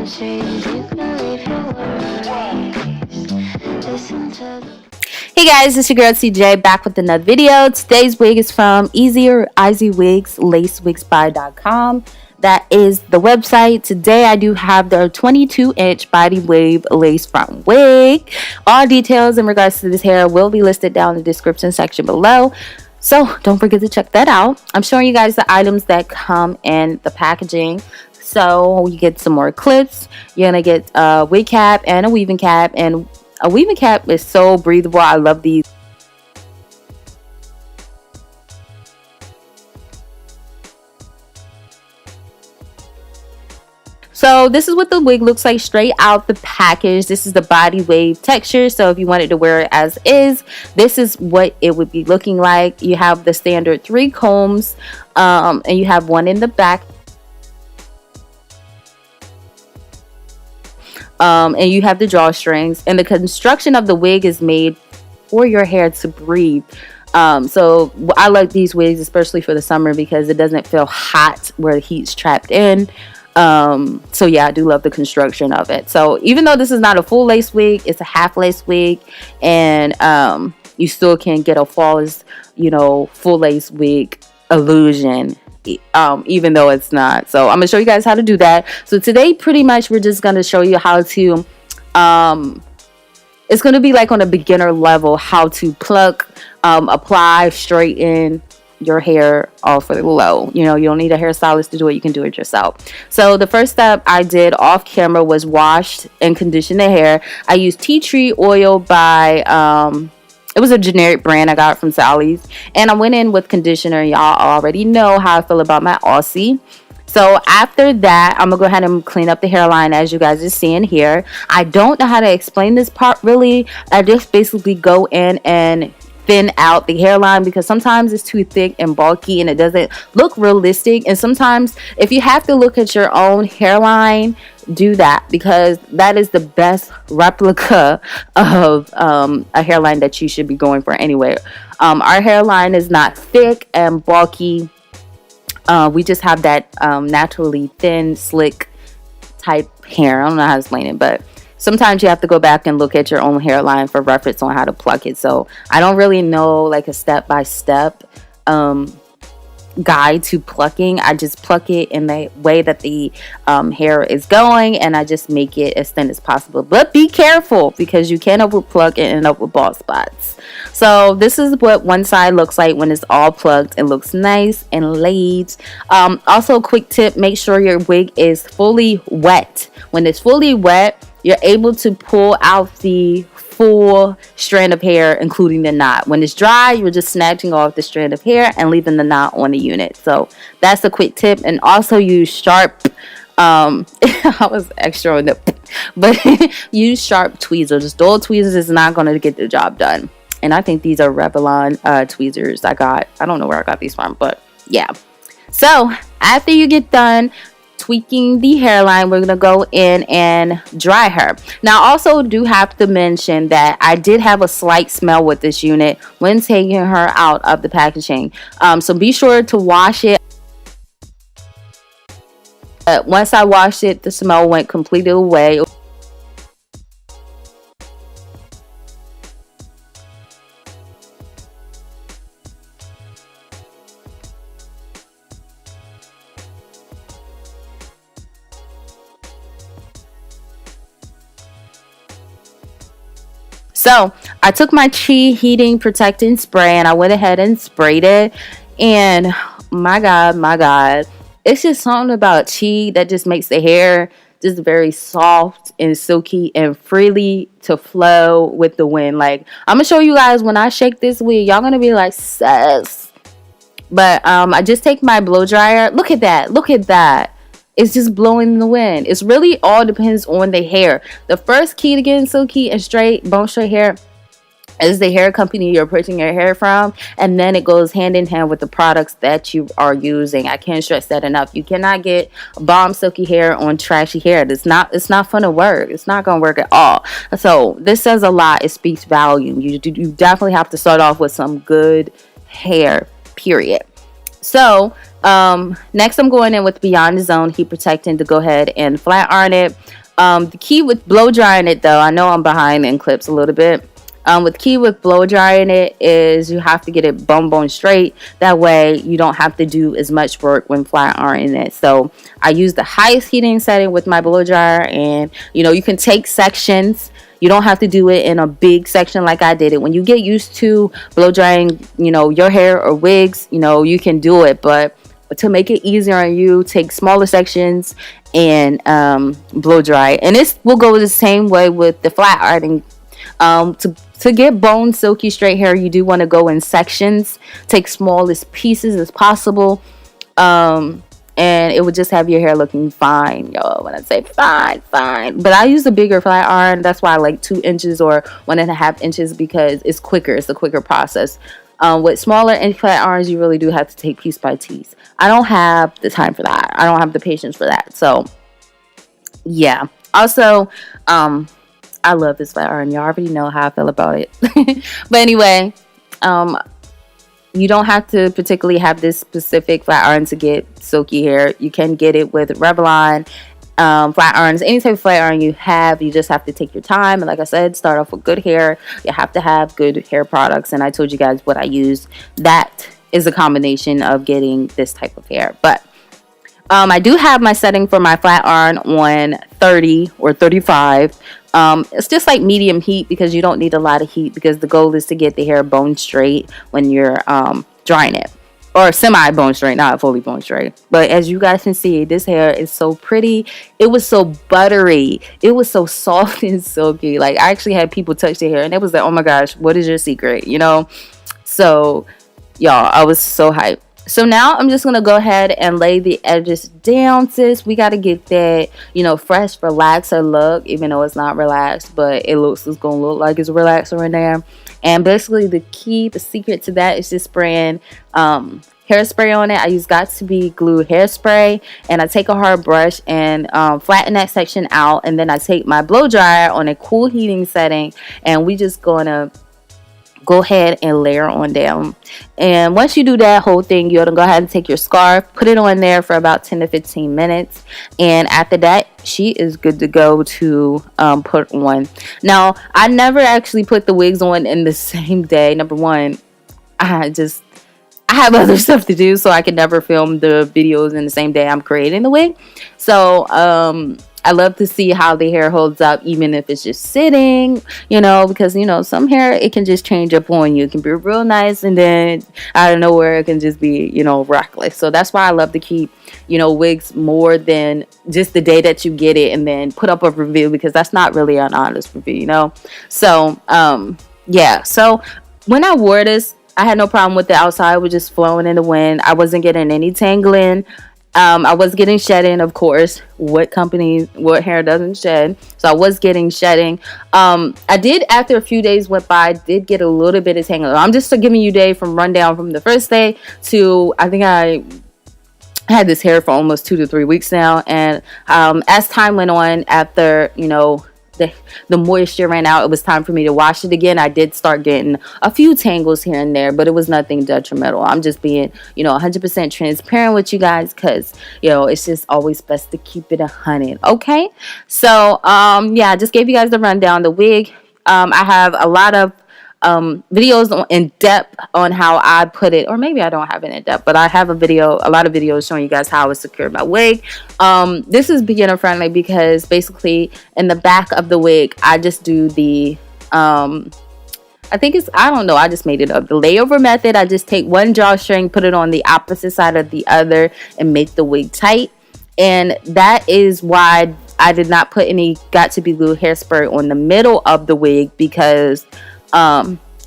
Hey guys, it's your girl CJ back with another video. Today's wig is from 𝚑𝚑𝚑𝚑 Lacewigsbuy.com. That is the website. Today I do have their 22-inch body wave lace front wig. All details in regards to this hair will be listed down in the description section below. So don't forget to check that out. I'm showing you guys the items that come in the packaging. So you get some more clips. You're going to get a wig cap and a weaving cap. And a weaving cap is so breathable. I love these. So this is what the wig looks like straight out the package. This is the body wave texture. So if you wanted to wear it as is, this is what it would be looking like. You have the standard 3 combs and you have one in the back. And you have the drawstrings, and the construction of the wig is made for your hair to breathe. So I like these wigs especially for the summer because it doesn't feel hot where the heat's trapped in. So yeah, I do love the construction of it. So even though this is not a full lace wig, it's a half lace wig, and you still can get a flawless, full lace wig illusion, even though it's not. So I'm gonna show you guys how to do that. So today pretty much we're just gonna show you how to it's gonna be like on a beginner level how to pluck, apply, straighten your hair off for the low. You don't need a hairstylist to do it. You can do it yourself. So the first step I did off camera was washed and condition the hair. I used tea tree oil by it was a generic brand I got from Sally's, and I went in with conditioner. Y'all already know how I feel about my Aussie. So after that, I'm gonna go ahead and clean up the hairline as you guys are seeing here. I don't know how to explain this part really. I just basically go in and thin out the hairline because sometimes it's too thick and bulky and it doesn't look realistic. And sometimes if you have to look at your own hairline, do that, because that is the best replica of a hairline that you should be going for anyway. Our hairline is not thick and bulky. We just have that naturally thin, slick type hair. I don't know how to explain it, but sometimes you have to go back and look at your own hairline for reference on how to pluck it. So I don't really know like a step-by-step guide to plucking. I just pluck it in the way that the hair is going, and I just make it as thin as possible. But be careful because you can overpluck and end up with bald spots. So this is what one side looks like when it's all plucked. It looks nice and laid. Also, quick tip, make sure your wig is fully wet. When it's fully wet, you're able to pull out the full strand of hair, including the knot. When it's dry, you're just snatching off the strand of hair and leaving the knot on the unit. So that's a quick tip. And also use sharp I was extra on the but use sharp tweezers. Dull tweezers is not going to get the job done. And I think these are Revlon tweezers I don't know where I got these from, but yeah. So after you get done tweaking the hairline, we're gonna go in and dry her. Now I also do have to mention that I did have a slight smell with this unit when taking her out of the packaging, so be sure to wash it. Once I washed it, the smell went completely away. So I took my Chi heating protecting spray and I went ahead and sprayed it, and my god, it's just something about Chi that just makes the hair just very soft and silky and freely to flow with the wind. Like, I'm gonna show you guys when I shake this wig, y'all gonna be like, sis. But I just take my blow dryer. Look at that. It's just blowing in the wind. It's really all depends on the hair. The first key to getting silky and straight, bone straight hair is the hair company you're purchasing your hair from, and then it goes hand in hand with the products that you are using. I can't stress that enough. You cannot get bomb silky hair on trashy hair. It's not fun to work. It's not gonna work at all. So this says a lot. It speaks volume. You definitely have to start off with some good hair, period. So Next I'm going in with Beyond the Zone Heat Protectant to go ahead and flat iron it. The key with blow drying it, though, I know I'm behind in clips a little bit. With key with blow drying it is you have to get it bone straight. That way you don't have to do as much work when flat ironing it. So I use the highest heating setting with my blow dryer, and you can take sections. You don't have to do it in a big section like I did it. When you get used to blow drying, your hair or wigs, you can do it. But to make it easier on you, take smaller sections and blow dry. And this will go the same way with the flat ironing. To get bone silky straight hair, you do want to go in sections. Take smallest pieces as possible. And it would just have your hair looking fine, y'all. When I say fine. But I use a bigger flat iron. That's why I like 2 inches or 1.5 inches, because it's quicker. It's a quicker process. With smaller and flat irons, you really do have to take piece by piece. I don't have the time for that. I don't have the patience for that. So, yeah. Also, I love this flat iron. Y'all already know how I feel about it. But anyway, you don't have to particularly have this specific flat iron to get silky hair. You can get it with Revlon flat irons. Any type of flat iron you have, you just have to take your time. And like I said, start off with good hair. You have to have good hair products. And I told you guys what I use. That is a combination of getting this type of hair. But I do have my setting for my flat iron on 30 or 35. It's just like medium heat, because you don't need a lot of heat, because the goal is to get the hair bone straight when you're drying it, or semi bone straight, not fully bone straight. But as you guys can see, this hair is so pretty. It was so buttery. It was so soft and silky. Like, I actually had people touch the hair and it was like, oh my gosh, what is your secret? So y'all, I was so hyped. So now I'm just going to go ahead and lay the edges down, sis. We got to get that, fresh relaxer look, even though it's not relaxed, but it's going to look like it's relaxer in there. And basically the secret to that is just spraying hairspray on it. I use got2b glue hairspray, and I take a hard brush and flatten that section out. And then I take my blow dryer on a cool heating setting, and we just going to go ahead and layer on down. And once you do that whole thing, you're gonna go ahead and take your scarf, put it on there for about 10 to 15 minutes, and after that she is good to go to put on. Now, I never actually put the wigs on in the same day. Number one, I have other stuff to do, so I can never film the videos in the same day I'm creating the wig. So I love to see how the hair holds up, even if it's just sitting, because, some hair, it can just change up on you. It can be real nice, and then out of nowhere, it can just be, reckless. So that's why I love to keep, wigs more than just the day that you get it and then put up a review, because that's not really an honest review, So, yeah. So when I wore this, I had no problem with the outside. It was just flowing in the wind. I wasn't getting any tangling. I was getting shedding, of course. What hair doesn't shed? So I was getting shedding. I did, after a few days went by, did get a little bit of tangling. I'm just giving you rundown from the first day to, I think I had this hair for almost 2 to 3 weeks now. And as time went on, after, the moisture ran out, it was time for me to wash it again. I did start getting a few tangles here and there, but it was nothing detrimental. I'm just being 100% transparent with you guys, because it's just always best to keep it 100. Okay, so yeah, I just gave you guys the rundown. The wig, I have a lot of videos in depth on how I put it, or maybe I don't have it in depth, but I have a lot of videos showing you guys how I secured my wig. This is beginner friendly, because basically in the back of the wig, I just do the I just made it up, the layover method. I just take one drawstring, put it on the opposite side of the other, and make the wig tight. And that is why I did not put any got2b glue hairspray on the middle of the wig, because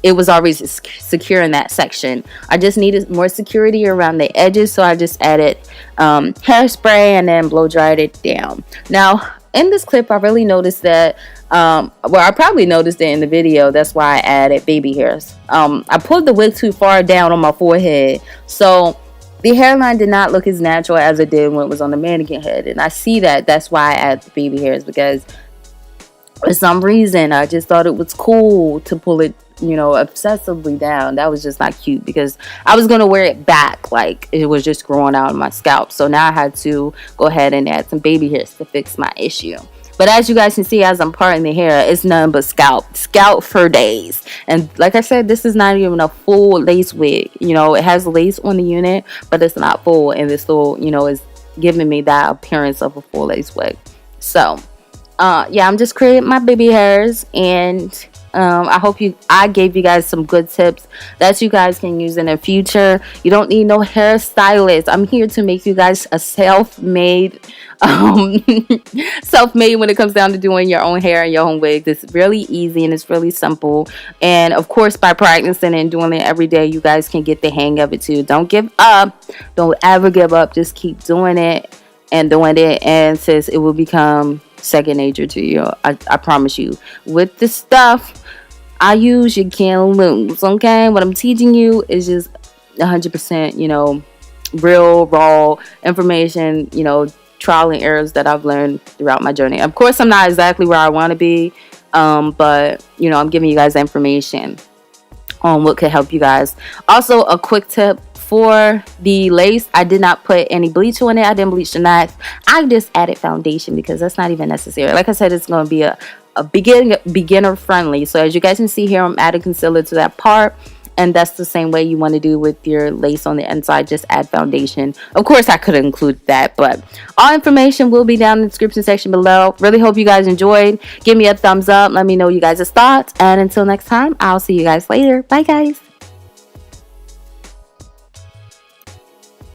it was already secure in that section. I just needed more security around the edges, so I just added hairspray and then blow dried it down. Now, in this clip, I really noticed that, I probably noticed it in the video, that's why I added baby hairs. I pulled the wig too far down on my forehead, so the hairline did not look as natural as it did when it was on the mannequin head. And I see that's why I added the baby hairs, because for some reason I just thought it was cool to pull it obsessively down. That was just not cute because I was going to wear it back like it was just growing out of my scalp. So now I had to go ahead and add some baby hairs to fix my issue. But as you guys can see, as I'm parting the hair, it's nothing but scalp for days. And like I said, this is not even a full lace wig. It has lace on the unit, but it's not full. And this still, is giving me that appearance of a full lace wig. So, yeah, I'm just creating my baby hairs. And I hope I gave you guys some good tips that you guys can use in the future. You don't need no hairstylist. I'm here to make you guys a self-made self-made when it comes down to doing your own hair and your own wigs. It's really easy and it's really simple. And of course, by practicing and doing it every day, you guys can get the hang of it too. Don't give up. Don't ever give up. Just keep doing it and doing it, and sis, it will become second nature to you. I promise you. With the stuff I use, you can't lose. Okay, what I'm teaching you is just 100%, real raw information. Trial and errors that I've learned throughout my journey. Of course, I'm not exactly where I want to be, but I'm giving you guys information on what could help you guys. Also, a quick tip for the lace, I did not put any bleach on it. I didn't bleach the knots. I just added foundation because that's not even necessary. Like I said, it's going to be a beginner friendly. So as you guys can see here, I'm adding concealer to that part. And that's the same way you want to do with your lace on the inside. Just add foundation. Of course, I could include that, but all information will be down in the description section below. Really hope you guys enjoyed. Give me a thumbs up. Let me know you guys' thoughts. And until next time, I'll see you guys later. Bye, guys.